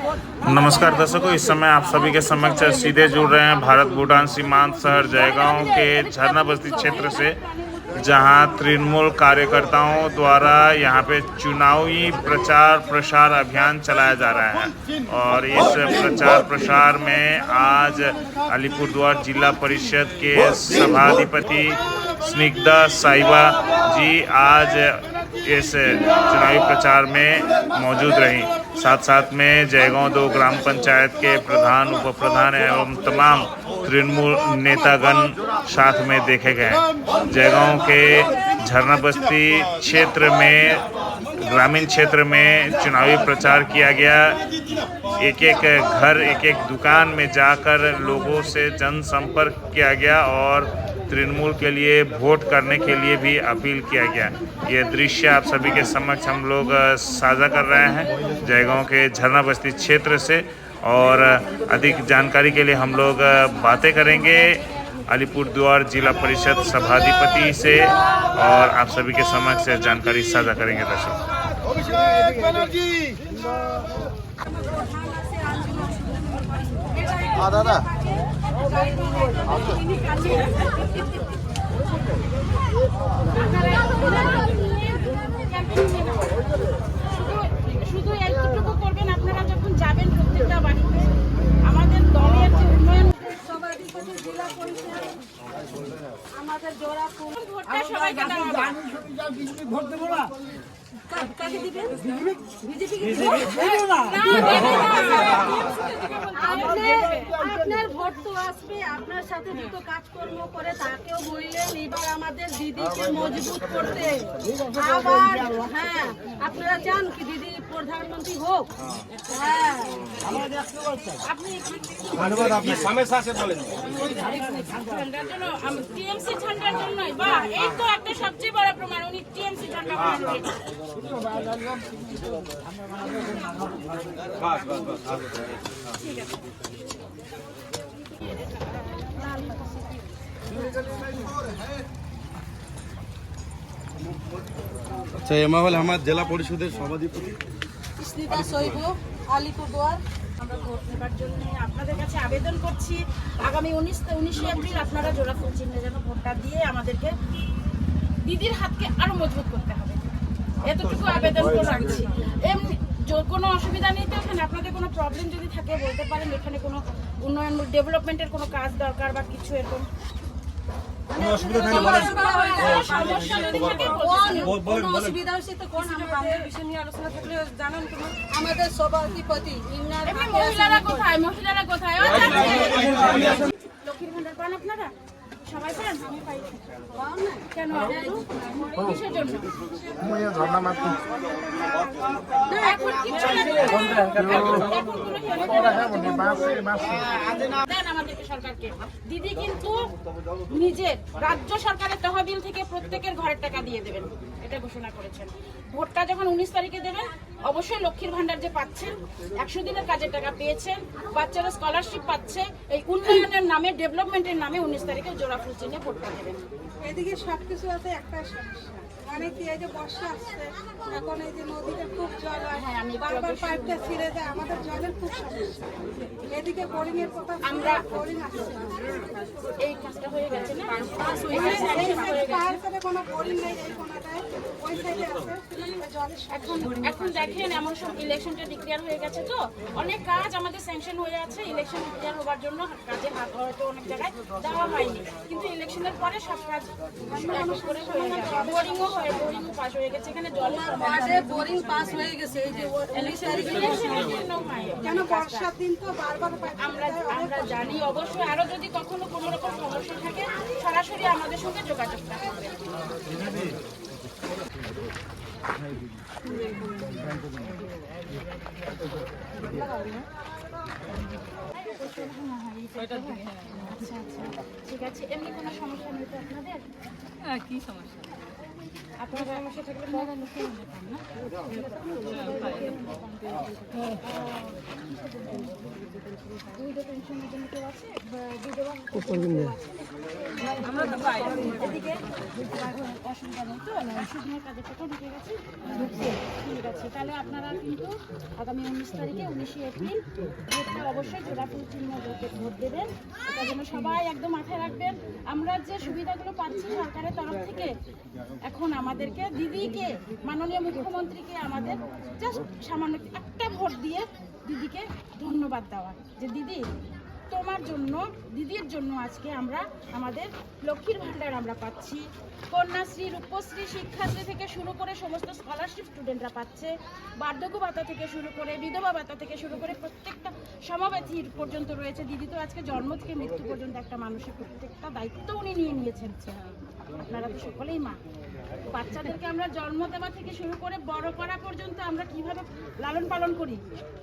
नमस्कार दर्शकों, इस समय आप सभी के समक्ष सीधे जुड़ रहे हैं भारत भूटान सीमांत शहर जयगांव के झरना बस्ती क्षेत्र से, जहां तृणमूल कार्यकर्ताओं द्वारा यहां पे चुनावी प्रचार प्रसार अभियान चलाया जा रहा है। और इस प्रचार प्रसार में आज अलीपुरद्वार जिला परिषद के सभाधिपति स्निग्धा साहिबा जी आज इस चुनावी प्रचार में मौजूद रहीं। साथ साथ में जयगांव 2 ग्राम पंचायत के प्रधान, उप प्रधान एवं तमाम तृणमूल नेतागण साथ में देखे गए। जयगांव के झरना बस्ती क्षेत्र में, ग्रामीण क्षेत्र में चुनावी प्रचार किया गया। एक एक घर, एक एक दुकान में जाकर लोगों से जनसंपर्क किया गया और तृणमूल के लिए वोट करने के लिए भी अपील किया गया। ये दृश्य आप सभी के समक्ष हम लोग साझा कर रहे हैं जयगांव के झरना बस्ती क्षेत्र से। और अधिक जानकारी के लिए हम लोग बातें करेंगे अलीपुरद्वार जिला परिषद सभाधिपति से और आप सभी के समक्ष जानकारी साझा करेंगे। दर्शक दादा শুধু এইটুকু করবেন, আপনারা যখন যাবেন প্রত্যেকটা বাড়িতে আমাদের দলের যে উন্নয়ন সভাধিপতি জেলা পরিষদ আমাদের জোড়া ফুল ভোটটা সবাইকে ভোট দেবো না। কাকে দিবেন? বিজেপিকে দেবো না। আপনার ভোট তো আসবে, আপনার সাথে দুটো কাজকর্ম করে তাকেও বললেন এবার আমাদের দিদিকে মজবুত করতে। আবার হ্যাঁ, আপনারা চান কি দিদি প্রধানমন্ত্রী হোক? হ্যাঁ, আপনি ধন্যবাদ। আপনি সমস্যা আছে বলেন। টিএমসি ঝান্ডার জন্যই বা এই তো একটা সবচেয়ে বড় প্রমাণ, উনি টিএমসি ঝান্ডা বানালেন। ঠিক আছে। আচ্ছা, এমা হল আমার জেলা পরিষদের সভাধিপতি স্নিগ্ধা সাহিবা, আলিপুরদুয়ার। আমরা ভোট নেবার জন্য আপনাদের কাছে আবেদন করছি, আগামী 19 এপ্রিল আপনারা জোড়া ফুল চিহ্নে যেন ভোটটা দিয়ে আমাদেরকে দিদির হাতকে আরো মজবুত করতে হবে, এতটুকু আবেদন করে রাখছি। এমনি কোনো অসুবিধা নেই তো, এখানে আপনাদের কোনো প্রবলেম যদি থাকে বলতে পারেন, এখানে কোনো উন্নয়ন ডেভেলপমেন্টের কোনো কাজ দরকার বা কিছু এরকম অসুবিধা আলোচনা থাকলে জানান। আমাদের সভাধিপতি মহিলারা কোথায়? মহিলারা কোথায়? লক্ষ্মীর ভান্ডার পান আপনারা? সবাই পান? আমি পাই কেন? কিসের জন্য? এখন কিছু দেন আমাদেরকে সরকারকে। দিদি কিন্তু নিজের রাজ্য সরকারের তহবিল থেকে প্রত্যেকের ঘরের টাকা দিয়ে দেবেন, এটা ঘোষণা করেছেন। ভোটটা যখন 19 তারিখে দেবেন, অবশ্যই লক্ষ্মীর ভান্ডার যে পাচ্ছেন, 100 দিনের কাজের টাকা পেয়েছেন, বাচ্চারা স্কলারশিপ পাচ্ছে, এই উন্নয়নের নামে, ডেভেলপমেন্টের নামে 19 তারিখে জোড়া ফুল চিহ্নে ভোটটা দেবেন। এদিকে সবকিছু আছে, একটা সমস্যা মানে কি, এই যে বর্ষা আসছে এখন, এই যে নদীতে খুব জল হয়, বারবার পাইপটা ছিঁড়ে যায়, আমাদের জলের খুব সমস্যা। এদিকে বোরিং এর কথা, আমরা বোরিং আসছে না, এই কাজটা হয়ে গেছে না, কোনো বোরিং নেই এই কোনাটায়, ওই সাইডে আছে জলের। এখন দেখেন এমন সব ইলেকশনটা ডিক্লেয়ার হয়ে গেছে, তো অনেক কাজ আমাদের স্যাংশন হয়ে আছে। ইলেকশন ডিক্লেয়ার হওয়ার জন্য কাজে হাত হয়তো অনেক জায়গায় দেওয়া হয়নি, কিন্তু ইলেকশনের পরে সব কাজ করে হয়ে যাবে। বোরিংও পাস হয়ে গেছে, এখানে জলের বোরিং পাস হয়ে গেছে। এই যে কেন বর্ষার দিন তো বারবার আমরা জানি। অবশ্যই আরো যদি কখনো কোনো রকম সমস্যা থাকে সরাসরি আমাদের সঙ্গে যোগাযোগটা করবেন। আচ্ছা আচ্ছা, ঠিক আছে। এমনি কোনো সমস্যা নেই তো আপনাদের? কি সমস্যা? আপনার সমস্যা থাকলে বলেন না। দুধ পেনশনের জন্য কেউ আছে? দুধ এদিকে অসুবিধা নেই তো, শুকনোর কাজে থেকে ঢুকে গেছে, ঠিক আছে। তাহলে আপনারা কিন্তু আগামী 19 তারিখে 19শে এপ্রিল ভোটটা অবশ্যই জোড়াফুল চিহ্ন ভোট দেবেন। এটা যেন সবাই একদম মাথায় রাখবেন। আমরা যে সুবিধাগুলো পাচ্ছি সরকারের তরফ থেকে, এখন আমাদেরকে দিদিকে, মাননীয় মুখ্যমন্ত্রীকে আমাদের জাস্ট সামান্য একটা ভোট দিয়ে দিদিকে ধন্যবাদ দেওয়া, যে দিদি তোমার জন্য, দিদির জন্য আজকে আমরা আমাদের লক্ষ্মীর ভাণ্ডার আমরা পাচ্ছি, কন্যাশ্রী, রূপশ্রী, শিক্ষাশ্রী থেকে শুরু করে সমস্ত স্কলারশিপ স্টুডেন্টরা পাচ্ছে, বার্ধক্য ভাতা থেকে শুরু করে বিধবা ভাতা থেকে শুরু করে প্রত্যেকটা সমব্যথী পর্যন্ত রয়েছে। দিদি তো আজকে জন্ম থেকে মৃত্যু পর্যন্ত একটা মানুষের প্রত্যেকটা দায়িত্ব উনি নিয়ে নিয়েছেন। আপনারা তো সকলেই মা, বাচ্চাদেরকে আমরা জন্ম দেওয়া থেকে শুরু করে বড় করা পর্যন্ত আমরা কিভাবে লালন পালন করি,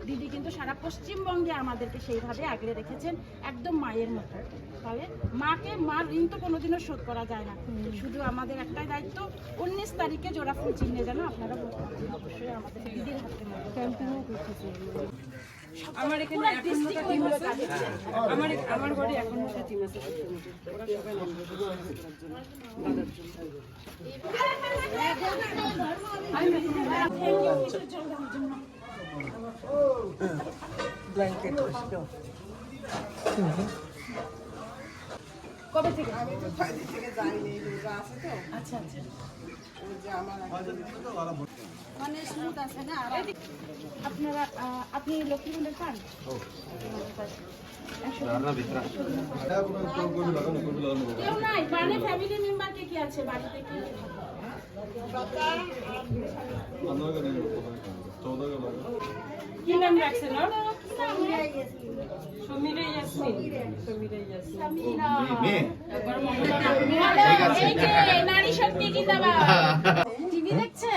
দিদি কিন্তু সারা পশ্চিমবঙ্গে আমাদেরকে সেইভাবে আগলে রেখেছেন, একদম মায়ের মতো। তাহলে মাকে, মার ঋণ তো কোনোদিনও শোধ করা যায় না। শুধু আমাদের একটাই দায়িত্ব, 19 তারিখে জোড়াফুল চিহ্নে যেন আপনারা ভোট করছেন, অবশ্যই আমাদের দিদির হাতে ক্যাম্পিংও করতেছে। আমার এখানে এখনটা টিম আছে, আমার ঘরে এখনটা টিম আছে, ওরা সবাই ব্ল্যাঙ্কেট কবে থেকে? আচ্ছা আচ্ছা, মানে স্মুথ আছে না। আপনারা আপনি লক্ষ্মী ভাণ্ডার পান? কেউ নাই মানে ফ্যামিলি মেম্বার কে কি আছে বাড়িতে? কি নাম রাখছেন? সমীরা ইয়াসমিন, সমীরা ইয়াসমিন। সামিরা। এই যে নারী শক্তি জিন্দাবাদ। টিভি দেখছে?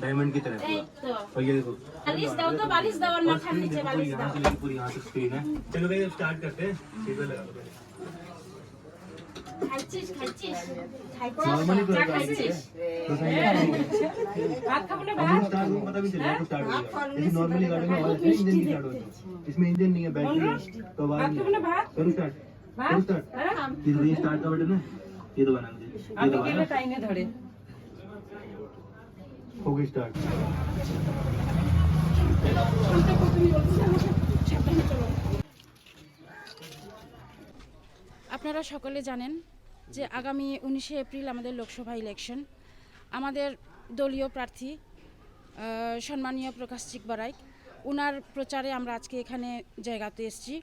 डायमंड की तरह এই তো और ये देखो বালিশ দাও তো, বালিশ দাও আর और মাথার स्क्रीन নিচে देखो पूरी বালিশ यहाँ দাও। से लेके पूरी यहाँ से स्क्रीन है। चलो भाई अब स्टार्ट करते हैं, सीधा लगा दो पहले। খাইছিস খাইছিস नॉर्मली तो চা लगा খাইছিস? ভাত খাবো না? अब स्टार्ट को पता भी चलेगा तो स्टार्ट हो जाएगा। जैसे नॉर्मली गाड़ी में आवाज है, इंजन की स्टार्ट होती है, इसमें इंजन नहीं है, बैटरी है, तो आवाज भात नहीं खाबो ना? भात है। करो स्टार्ट, करो स्टार्ट। ये स्टार्ट का बटन है, ये दबाना मुझे, ये আমি दबाना গেলে টাইনে ধরে। हो गई स्टार्ट। আপনারা সকলে জানেন যে আগামী 19শে এপ্রিল আমাদের লোকসভা ইলেকশন। আমাদের দলীয় প্রার্থী সম্মানীয় প্রকাশ চিকবারাই, ওনার প্রচারে আমরা আজকে এখানে জায়গাতে এসেছি।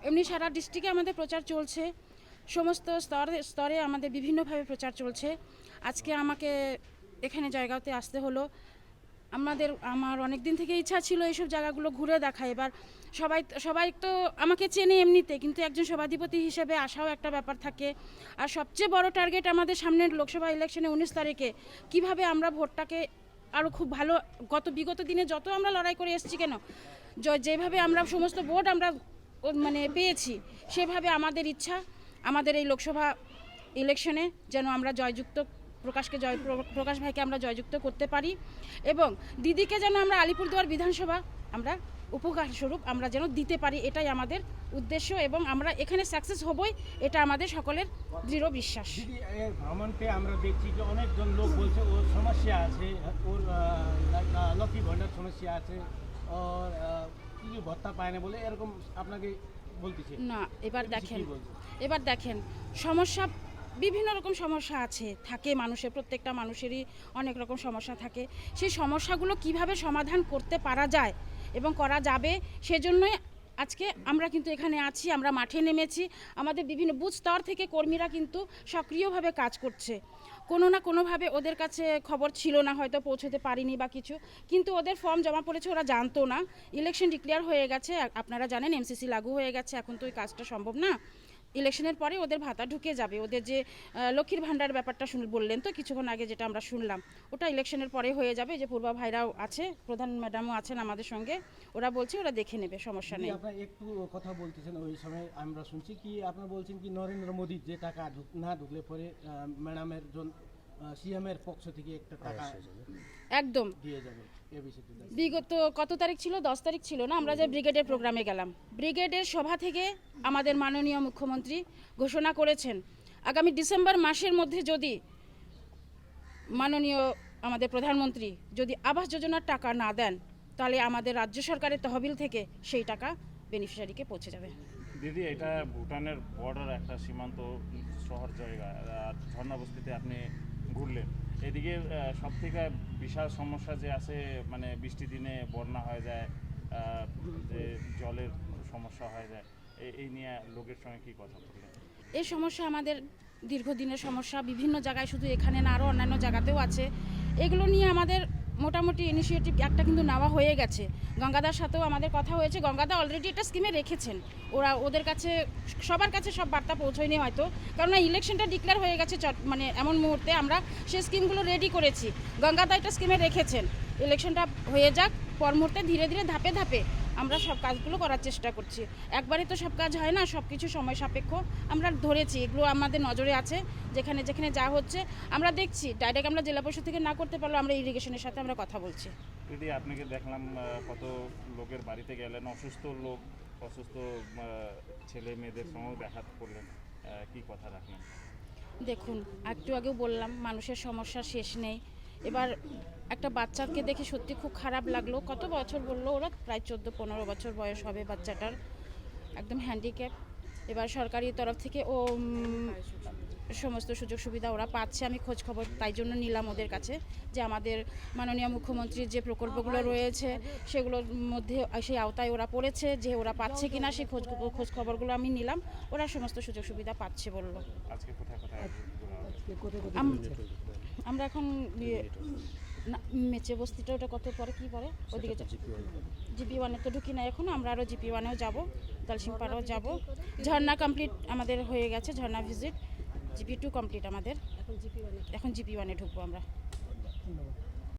এমনি সারা ডিস্ট্রিক্টে আমাদের প্রচার চলছে, সমস্ত স্তরে আমাদের বিভিন্নভাবে প্রচার চলছে। আজকে আমাকে এখানে জায়গাতে আসতে হলো। আমার অনেক দিন থেকে ইচ্ছা ছিল এইসব জায়গাগুলো ঘুরে দেখা। এবার সবাই তো আমাকে চেনে এমনিতে, কিন্তু একজন সভাধিপতি হিসেবে আসাও একটা ব্যাপার থাকে। আর সবচেয়ে বড় টার্গেট আমাদের সামনের লোকসভা ইলেকশনে 19 তারিখে কিভাবে আমরা ভোটটাকে আরও খুব ভালো, বিগত দিনে যত আমরা লড়াই করে এসেছি কেন, যেভাবে আমরা সমস্ত ভোট আমরা মানে পেয়েছি, সেভাবে আমাদের ইচ্ছা আমাদের এই লোকসভা ইলেকশনে যেন আমরা প্রকাশ ভাইকে আমরা জয়যুক্ত করতে পারি, এবং দিদিকে যেন আমরা আলিপুরদুয়ার বিধানসভা আমরা উপকার স্বরূপ আমরা যেন দিতে পারি, এটাই আমাদের উদ্দেশ্য, এবং আমরা এখানে সাকসেস হবই, এটা আমাদের সকলের দৃঢ় বিশ্বাস। দিদি, এই ভ্রমণকে আমরা দেখছি যে অনেকজন লোক বলছে ওর সমস্যা আছে, ওর লক্ষ্মী ভাণ্ডার সমস্যা আছে, ওর কিছু ভত্তা পায় না বলে এরকম আপনাকে বলতেছে না। এবার দেখেন সমস্যা, বিভিন্ন রকম সমস্যা থাকে মানুষের, প্রত্যেকটা মানুষেরই অনেক রকম সমস্যা থাকে। সেই সমস্যাগুলো কিভাবে সমাধান করতে পারা যায় এবং করা যাবে, সেজন্যই আজকে আমরা কিন্তু এখানে আছি, আমরা মাঠে নেমেছি। আমাদের বিভিন্ন বুথ স্তর থেকে কর্মীরা কিন্তু সক্রিয়ভাবে কাজ করছে। কোনো না কোনোভাবে ওদের কাছে খবর ছিল না, হয়তো পৌঁছতে পারিনি বা কিছু, কিন্তু ওদের ফর্ম জমা পড়েছে, ওরা জানতো না। ইলেকশন ডিক্লেয়ার হয়ে গেছে, আপনারা জানেন এমসিসি লাগু হয়ে গেছে, এখন তো ওই কাজটা সম্ভব না। ইলেকশনের পরে ওদের ভাতা ঢুকে যাবে। ওদের যে লক্ষ্মীর ভাণ্ডার ব্যাপারটা বললেন তো কিছুক্ষণ আগে, যেটা আমরা শুনলাম, ওটা ইলেকশনের পরে হয়ে যাবে। যে পূর্বা ভাইরাও আছে, প্রধান ম্যাডামও আছেন আমাদের সঙ্গে, ওরা বলছে ওরা দেখে নেবে, সমস্যা নেই। আপনারা একটু কথা বলতেছেন, ওই সময় আমরা শুনছি কি আপনারা বলছেন কি নরেন্দ্র মোদী যে টাকা না ঢুকলে পরে ম্যাডামের সিএম এর পক্ষ থেকে একটা টাকা একদম দিয়ে যাবে। এ বিষয়টি বিগত কত তারিখ ছিল, 10 তারিখ ছিল না, আমরা যে ব্রিগেডের প্রোগ্রামে গেলাম, ব্রিগেডের সভা থেকে আমাদের মাননীয় মুখ্যমন্ত্রী ঘোষণা করেছেন আগামী ডিসেম্বর মাসের মধ্যে যদি মাননীয় আমাদের প্রধানমন্ত্রী যদি আবাস যোজনার টাকা না দেন, তাহলে আমাদের রাজ্য সরকারের তহবিল থেকে সেই টাকা বেনিফিশিয়ারিকে পৌঁছে যাবে। দিদি, এটা ভুটানের বর্ডার একটা সীমান্ত শহর জায়গা, আর ঝর্ণাবস্তিতে আপনি ঘুরলেন, এদিকে সব থেকে বিশাল সমস্যা যে আছে, মানে বৃষ্টি দিনে বন্যা হয়ে যায়, যে জলের সমস্যা হয়ে যায়, এই নিয়ে লোকের সঙ্গে কি কথা বললেন? এই সমস্যা আমাদের দীর্ঘদিনের সমস্যা, বিভিন্ন জায়গায়, শুধু এখানে না, আরও অন্যান্য জায়গাতেও আছে। এগুলো নিয়ে আমাদের মোটামুটি ইনিশিয়েটিভ একটা কিন্তু নেওয়া হয়ে গেছে। গঙ্গাদার সাথেও আমাদের কথা হয়েছে, গঙ্গাদা অলরেডি এটা স্কিমে রেখেছেন, ওদের কাছে সবার কাছে সব বার্তা পৌঁছয়নি হয়তো, কারণ ইলেকশনটা ডিক্লেয়ার হয়ে গেছে মানে এমন মুহূর্তে আমরা সেই স্কিমগুলো রেডি করেছি। গঙ্গাদা এটা স্কিমে রেখেছেন, ইলেকশনটা হয়ে যাক, পর মুহূর্তে ধীরে ধীরে ধাপে ধাপে আমরা সব কাজগুলো করার চেষ্টা করছি। একবারে তো সব কাজ হয় না, সব কিছু সময় সাপেক্ষ। আমরা ধরেছি, এগুলো আমাদের নজরে আছে, যেখানে যেখানে যা হচ্ছে আমরা দেখছি। ডাইরেক্ট আমরা জেলা পরিষদ থেকে না করতে পারলেও আমরা ইরিগেশনের সাথে আমরা কথা বলছি। দিদি, আপনাকে দেখলাম কত লোকের বাড়িতে গেলেন, অসুস্থ লোক, অসুস্থ ছেলে মেয়েদের সঙ্গেও দেখা করলেন, কি কথা রাখলেন? দেখুন, একটু আগেও বললাম, মানুষের সমস্যা শেষ নেই। এবার একটা বাচ্চাকে দেখে সত্যি খুব খারাপ লাগলো। কত বছর বললো ওরা? প্রায় 14-15 বছর বয়স হবে বাচ্চাটার, একদম হ্যান্ডিক্যাপ। এবার সরকারি তরফ থেকে সমস্ত সুযোগ সুবিধা ওরা পাচ্ছে। আমি খোঁজ খবর তাই জন্য নিলাম ওদের কাছে, যে আমাদের মাননীয় মুখ্যমন্ত্রীর যে প্রকল্পগুলো রয়েছে সেগুলোর মধ্যে সেই আওতায় ওরা পড়েছে, যে ওরা পাচ্ছে কিনা সেই খোঁজ খবরগুলো আমি নিলাম। ওরা সমস্ত সুযোগ সুবিধা পাচ্ছে বললো। আজকে কোথায় কোথায় আমরা এখন মেচে বস্তিটা, ওটা কত পরে কি পরে ওদিকে জিপি 1-এ তো ঢুকি না এখনো, আমরা আরও জিপি 1-এও যাবো, দালসিংপাড়াও যাবো। ঝর্ণা কমপ্লিট আমাদের হয়ে গেছে, ঝর্ণা ভিজিট। জিপি 2 কমপ্লিট আমাদের, এখন জিপি 1-এ ঢুকবো আমরা।